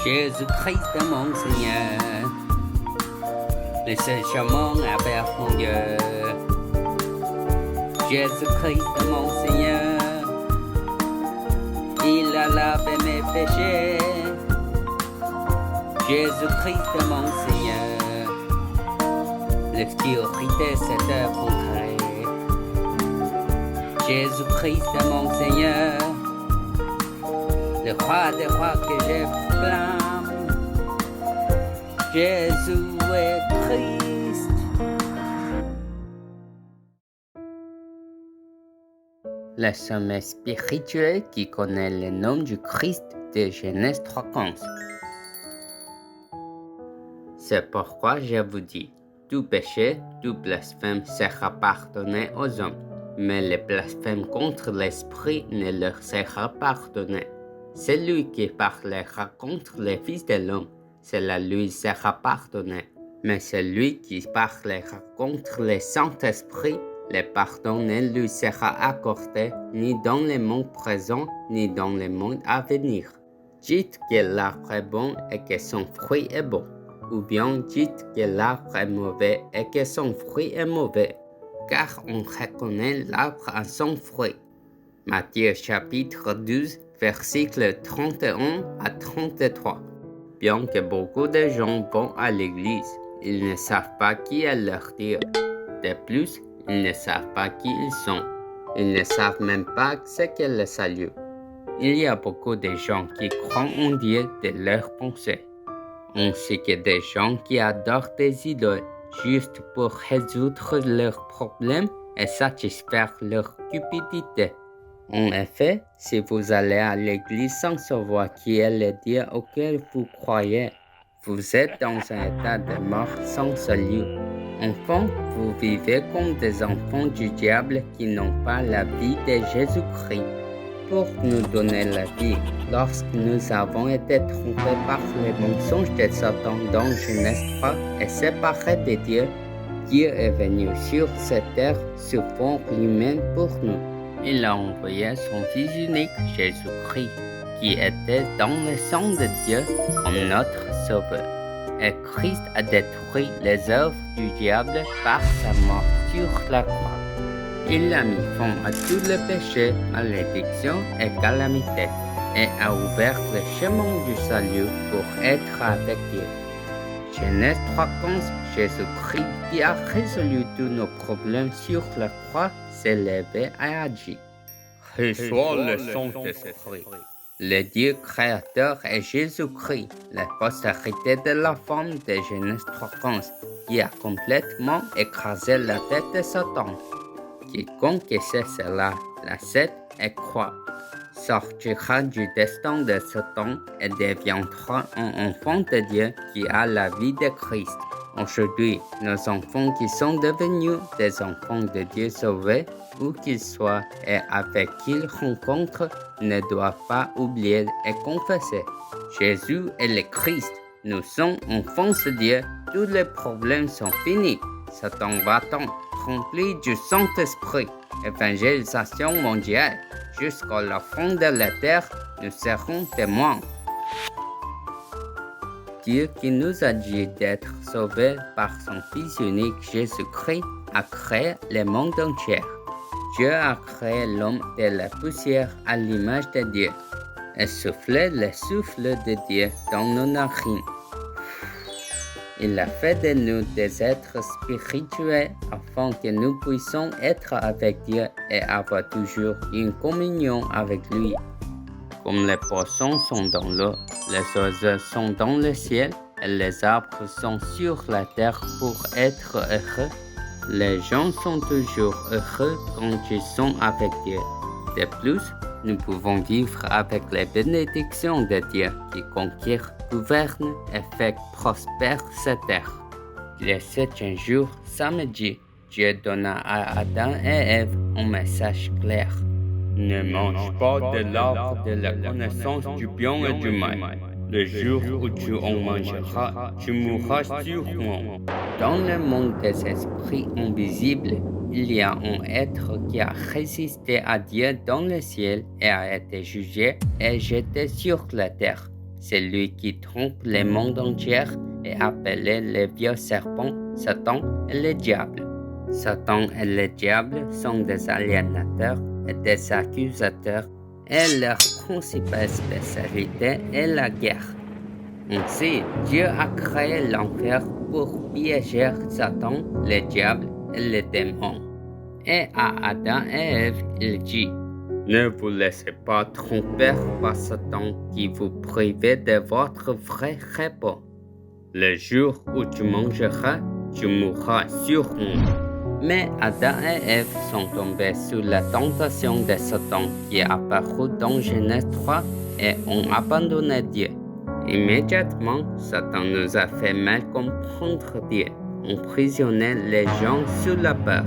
Jésus-Christ mon Seigneur, le seul chemin vers mon Dieu. Jésus-Christ mon Seigneur, il a lavé mes péchés. Jésus-Christ mon Seigneur, l'obscurité s'est effondrée. Jésus-Christ mon Seigneur, le roi des rois que je blâme. Jésus est Christ. Le sommet spirituel qui connaît le nom du Christ de Genèse 3:15. C'est pourquoi je vous dis, tout péché, tout blasphème sera pardonné aux hommes, mais le blasphème contre l'Esprit ne leur sera pardonné. Celui qui parlera contre le Fils de l'homme, cela lui sera pardonné. Mais celui qui parlera contre le Saint-Esprit, le pardon ne lui sera accordé ni dans le monde présent, ni dans le monde à venir. Dites que l'arbre est bon et que son fruit est bon, ou bien dites que l'arbre est mauvais et que son fruit est mauvais, car on reconnaît l'arbre à son fruit. Matthieu chapitre 12, versets 31 à 33. Bien que beaucoup de gens vont à l'église, ils ne savent pas qui est leur Dieu. De plus, ils ne savent pas qui ils sont. Ils ne savent même pas ce qu'est le salut. Il y a beaucoup de gens qui croient en Dieu de leurs pensées. Ainsi que des gens qui adorent des idoles juste pour résoudre leurs problèmes et satisfaire leur cupidité. En effet, si vous allez à l'église sans savoir qui est le Dieu auquel vous croyez, vous êtes dans un état de mort sans salut. Enfin, vous vivez comme des enfants du diable qui n'ont pas la vie de Jésus-Christ. Pour nous donner la vie, lorsque nous avons été trompés par les mensonges de Satan dans Genèse 3 et séparés de Dieu, Dieu est venu sur cette terre sous forme humaine pour nous. Il a envoyé son Fils unique, Jésus-Christ, qui était dans le sang de Dieu comme notre Sauveur. Et Christ a détruit les œuvres du diable par sa mort sur la croix. Il a mis fin à tout le péché, malédiction et calamité, et a ouvert le chemin du salut pour être avec Dieu. Genèse 3:15, Jésus-Christ, qui a résolu tous nos problèmes sur la croix, s'est levé et a dit: Reçois le Saint-Esprit. Le Dieu créateur est Jésus-Christ, la postérité de la femme de Genèse 3:15, qui a complètement écrasé la tête de Satan. Quiconque sait cela, l'accepte et croit, sortira du destin de Satan et deviendra un enfant de Dieu qui a la vie de Christ. Aujourd'hui, nos enfants qui sont devenus des enfants de Dieu sauvés, où qu'ils soient et avec qui ils rencontrent, ne doivent pas oublier et confesser: Jésus est le Christ. Nous sommes enfants de Dieu. Tous les problèmes sont finis. Satan va-t-en, rempli du Saint-Esprit. Évangélisation mondiale. Jusqu'à la fin de la terre, nous serons témoins. Dieu qui nous a dit d'être sauvés par son Fils unique Jésus-Christ a créé le monde entier. Dieu a créé l'homme de la poussière à l'image de Dieu et soufflé le souffle de Dieu dans nos narines. Il a fait de nous des êtres spirituels afin que nous puissions être avec Dieu et avoir toujours une communion avec lui. Comme les poissons sont dans l'eau, les oiseaux sont dans le ciel et les arbres sont sur la terre pour être heureux, les gens sont toujours heureux quand ils sont avec Dieu. De plus, nous pouvons vivre avec les bénédictions de Dieu qui conquiert, gouverne et fait prospère cette terre. Le 7e jour, samedi, Dieu donna à Adam et Ève un message clair. Ne mange pas de l'arbre de la connaissance du bien et du mal. Le jour où tu en mangeras, tu mourras sûrement. Dans le monde des esprits invisibles, il y a un être qui a résisté à Dieu dans le ciel et a été jugé et jeté sur la terre. celui qui trompe le monde entier est appelé le vieux serpent, Satan et le diable. Satan et le diable sont des aliénateurs et des accusateurs et leur principale spécialité est la guerre. Ainsi, Dieu a créé l'enfer pour piéger Satan, le diable et les démons. Et à Adam et Ève, il dit: ne vous laissez pas tromper par Satan qui vous prive de votre vrai repos. Le jour où tu mangeras, tu mourras sûrement. Mais Adam et Ève sont tombés sous la tentation de Satan qui est apparu dans Genèse 3 et ont abandonné Dieu. Immédiatement, Satan nous a fait mal comprendre Dieu, emprisonné les gens sous la peur.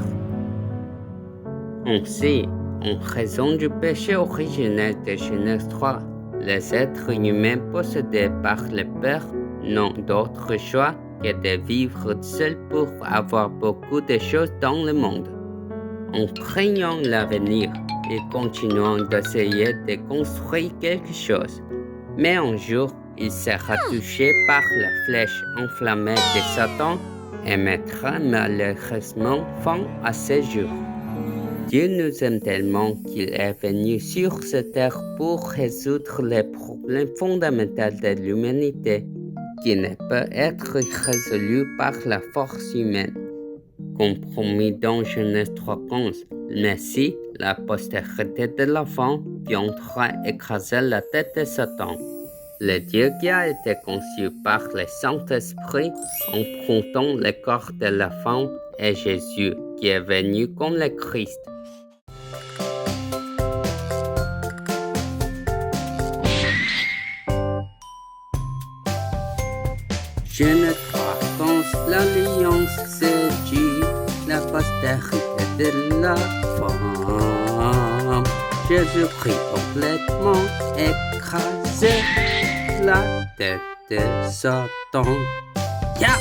Ainsi, en raison du péché originel de Genèse 3, les êtres humains possédés par le peur n'ont d'autre choix que de vivre seuls pour avoir beaucoup de choses dans le monde. En craignant l'avenir et continuant d'essayer de construire quelque chose, mais un jour, il sera touché par la flèche enflammée de Satan et mettra malheureusement fin à ses jours. Dieu nous aime tellement qu'il est venu sur cette terre pour résoudre les problèmes fondamentaux de l'humanité qui ne peut être résolu par la force humaine. Comme promis dans Genèse 3:15, le Messie, la postérité de l'enfant, viendra écraser la tête de Satan. Le Dieu qui a été conçu par le Saint-Esprit en prenant le corps de l'enfant est Jésus qui est venu comme le Christ. Genèse 3:15, l'alliance c'est Dieu, la postérité de la femme. Jésus-Christ complètement écrasé la tête de Satan. Yeah!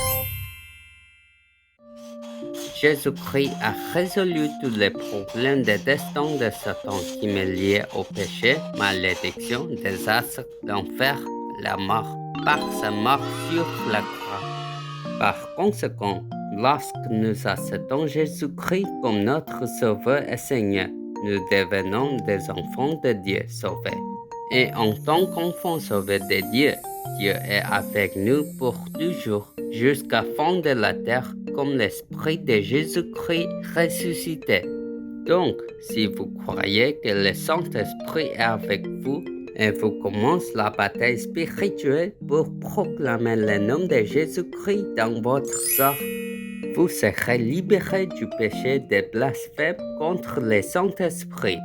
Jésus-Christ a résolu tous les problèmes de destin de Satan qui me liaient au péché, malédiction, désastre, l'enfer, la mort, par sa mort sur la croix. Par conséquent, lorsque nous acceptons Jésus-Christ comme notre Sauveur et Seigneur, nous devenons des enfants de Dieu sauvés. Et en tant qu'enfants sauvés de Dieu, Dieu est avec nous pour toujours, jusqu'à la fin de la terre, comme l'Esprit de Jésus-Christ ressuscité. Donc, si vous croyez que le Saint-Esprit est avec vous, et vous commencez la bataille spirituelle pour proclamer le nom de Jésus-Christ dans votre cœur, vous serez libérés du péché de blasphème contre le Saint-Esprit.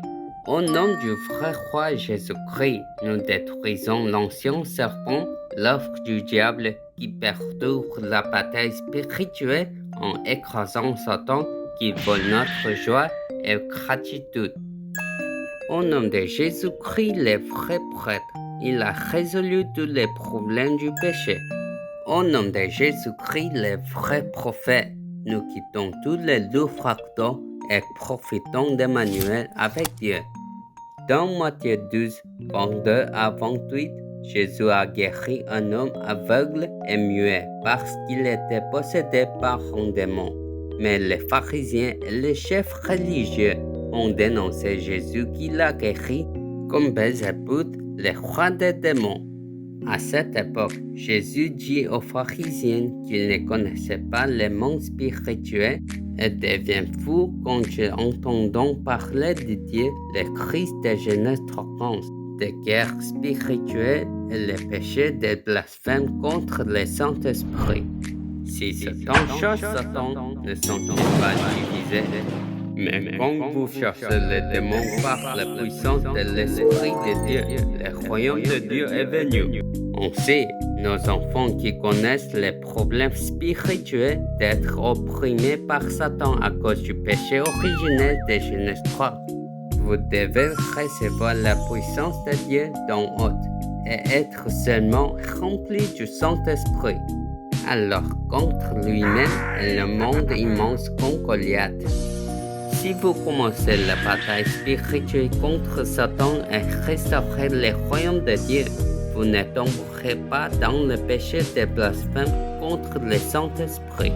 Au nom du vrai roi Jésus-Christ, nous détruisons l'ancien serpent, l'œuvre du diable qui perturbe la bataille spirituelle en écrasant Satan qui vole notre joie et gratitude. Au nom de Jésus-Christ, le vrai prêtre, il a résolu tous les problèmes du péché. Au nom de Jésus-Christ, le vrai prophète, nous quittons tous les loups fractaux et profitons d'Emmanuel avec Dieu. Dans Matthieu 12, 22 à 28, Jésus a guéri un homme aveugle et muet parce qu'il était possédé par un démon. Mais les pharisiens et les chefs religieux ont dénoncé Jésus qui l'a guéri comme Belzébuth, le roi des démons. À cette époque, Jésus dit aux pharisiens qu'ils ne connaissaient pas le monde spirituel et devient fou quand ils entendent parler de Dieu, le Christ de Genèse 3:15, de guerre spirituelle et le péché de blasphème contre le Saint-Esprit. Si Satan chasse Satan, ne sont-ils pas divisés? Mais quand vous cherchez les démons par la puissance de l'Esprit de Dieu, le royaume de Dieu est venu. On sait, nos enfants qui connaissent les problèmes spirituels d'être opprimés par Satan à cause du péché originel de Genèse 3. Vous devez recevoir la puissance de Dieu d'en haut et être seulement rempli du Saint-Esprit. Alors contre lui-même et le monde immense comme Goliath. Si vous commencez la bataille spirituelle contre Satan et restaurez le royaume de Dieu, vous ne tomberez pas dans le péché de blasphème contre le Saint-Esprit.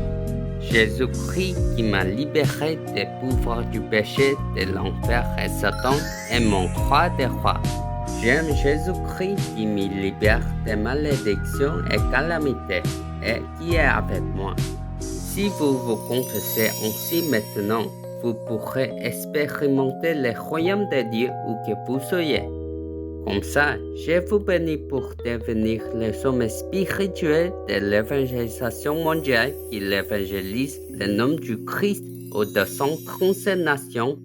Jésus-Christ qui m'a libéré des pouvoirs du péché, de l'enfer et Satan est mon roi des rois. J'aime Jésus-Christ qui me libère des malédictions et calamités et qui est avec moi. Si vous vous confessez ainsi maintenant, vous pourrez expérimenter le royaume de Dieu où que vous soyez. Comme ça, je vous bénis pour devenir les hommes spirituels de l'évangélisation mondiale qui évangélise le nom du Christ aux 237 nations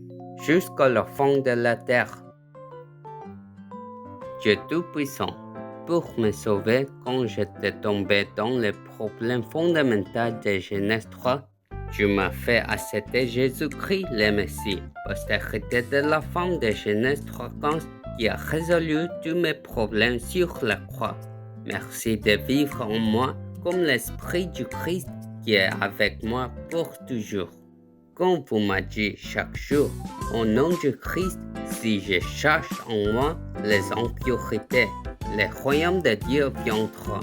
jusqu'à la fin de la terre. Dieu Tout-Puissant, pour me sauver quand j'étais tombé dans le problème fondamental de Genèse 3, tu m'as fait accepter Jésus-Christ le Messie, postérité de la femme de Genèse 3:15 qui a résolu tous mes problèmes sur la croix. Merci de vivre en moi comme l'Esprit du Christ qui est avec moi pour toujours. Comme vous m'avez dit chaque jour, au nom du Christ, si je cherche en moi les impuretés, le royaume de Dieu viendra.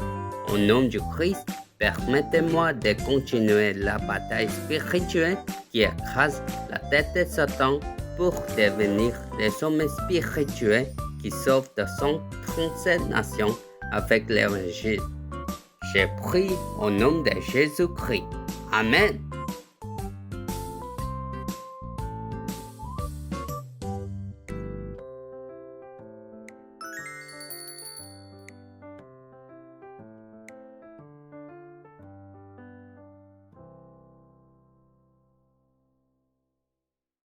Au nom du Christ, permettez-moi de continuer la bataille spirituelle qui écrase la tête de Satan pour devenir des hommes spirituels qui sauvent 237 nations avec l'Évangile. Je prie au nom de Jésus-Christ. Amen.